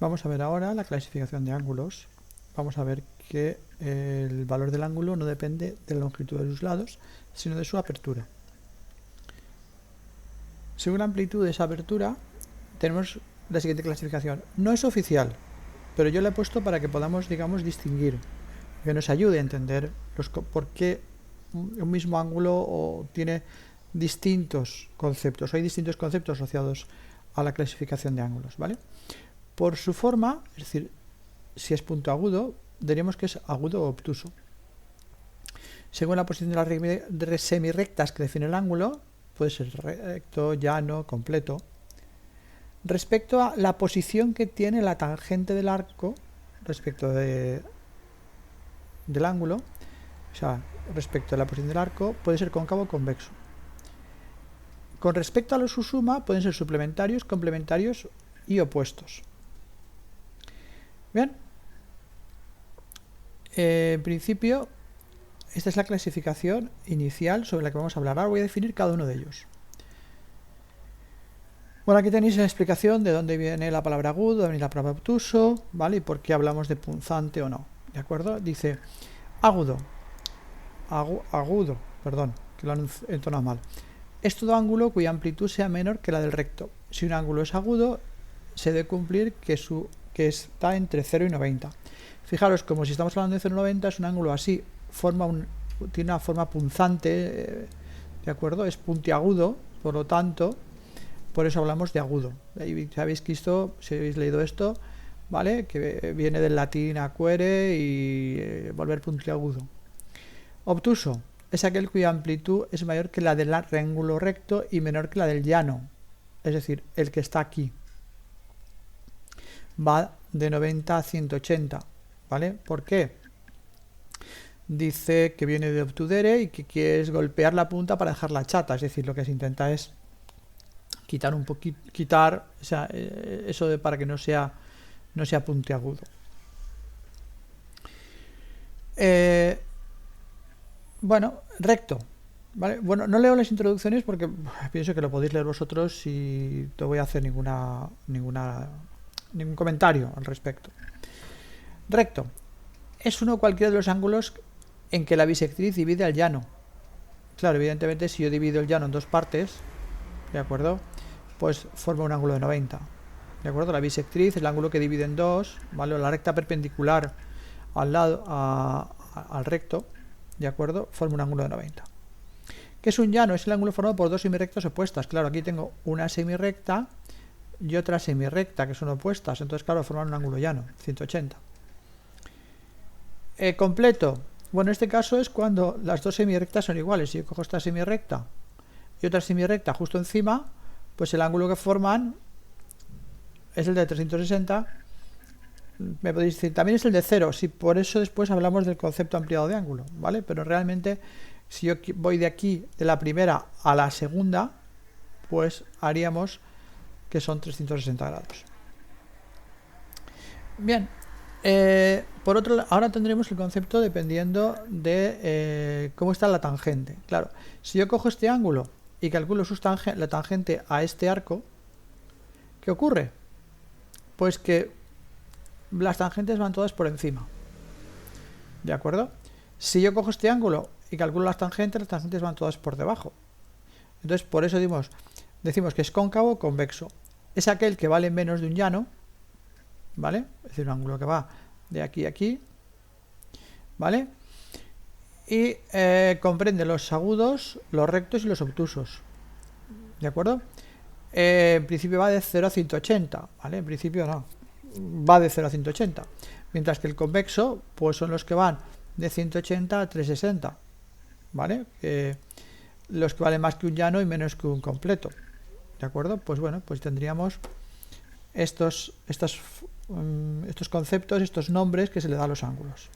Vamos a ver ahora la clasificación de ángulos. Vamos a ver que el valor del ángulo no depende de la longitud de sus lados, sino de su apertura. Según la amplitud de esa apertura, tenemos la siguiente clasificación. No es oficial, pero yo la he puesto para que podamos, digamos, distinguir, que nos ayude a entender por qué un mismo ángulo tiene distintos conceptos. Hay distintos conceptos asociados a la clasificación de ángulos, ¿vale? Por su forma, es decir, si es punto agudo, diríamos que es agudo o obtuso. Según la posición de las semirrectas que define el ángulo, puede ser recto, llano, completo. Respecto a la posición que tiene la tangente del arco respecto del ángulo, o sea, respecto a la posición del arco, puede ser cóncavo o convexo. Con respecto a los su suma, pueden ser suplementarios, complementarios y opuestos. Bien, en principio, esta es la clasificación inicial sobre la que vamos a hablar. Ahora voy a definir cada uno de ellos. Bueno, aquí tenéis la explicación de dónde viene la palabra agudo, de dónde viene la palabra obtuso, ¿vale? Y por qué hablamos de punzante o no, ¿de acuerdo? Dice agudo, perdón, que lo han entonado mal. Es todo ángulo cuya amplitud sea menor que la del recto. Si un ángulo es agudo, se debe cumplir que está entre 0 y 90. Fijaros, como si estamos hablando de 0,90, es un ángulo así, tiene una forma punzante, ¿de acuerdo? Es puntiagudo, por lo tanto, por eso hablamos de agudo. Ahí sabéis que esto, si habéis leído esto, ¿vale? Que viene del latín acuere y volver puntiagudo. Obtuso es aquel cuya amplitud es mayor que la del ángulo recto y menor que la del llano, es decir, el que está aquí. Va de 90 a 180, ¿vale? ¿Por qué? Dice que viene de obtudere y que quieres golpear la punta para dejarla chata, es decir, lo que se intenta es quitar un poquito, o sea, eso para que no sea puntiagudo. Bueno, recto, ¿vale? Bueno, no leo las introducciones porque pienso que lo podéis leer vosotros y no voy a hacer ningún comentario al respecto. Recto es uno cualquiera de los ángulos en que la bisectriz divide al llano. Claro, evidentemente, si yo divido el llano en dos partes, ¿de acuerdo? Pues forma un ángulo de 90. ¿De acuerdo? La bisectriz es el ángulo que divide en dos, ¿vale? La recta perpendicular al lado al recto, ¿de acuerdo? Forma un ángulo de 90. ¿Qué es un llano? Es el ángulo formado por dos semirrectas opuestas. Claro, aquí tengo una semirrecta y otra semirrecta que son opuestas. Entonces, claro, forman un ángulo llano, 180. Completo. Bueno, en este caso es cuando las dos semirrectas son iguales. Si yo cojo esta semirrecta y otra semirrecta justo encima, pues el ángulo que forman es el de 360. Me podéis decir, también es el de 0, sí, por eso después hablamos del concepto ampliado de ángulo, ¿vale? Pero realmente, si yo voy de aquí, de la primera a la segunda, pues haríamos que son 360 grados. Bien, por otro lado, ahora tendremos el concepto dependiendo de cómo está la tangente. Claro, si yo cojo este ángulo y calculo la tangente a este arco, ¿qué ocurre? Pues que las tangentes van todas por encima, ¿de acuerdo? Si yo cojo este ángulo y calculo las tangentes van todas por debajo. Entonces, por eso decimos que es cóncavo o convexo. Es aquel que vale menos de un llano, ¿vale? Es decir, un ángulo que va de aquí a aquí, ¿vale? Y comprende los agudos, los rectos y los obtusos, ¿de acuerdo? En principio va de 0 a 180, ¿vale? En principio no, va de 0 a 180, mientras que el convexo, pues son los que van de 180 a 360, ¿vale? Los que valen más que un llano y menos que un completo, ¿de acuerdo? Pues bueno, pues tendríamos estos conceptos, estos nombres que se le dan a los ángulos.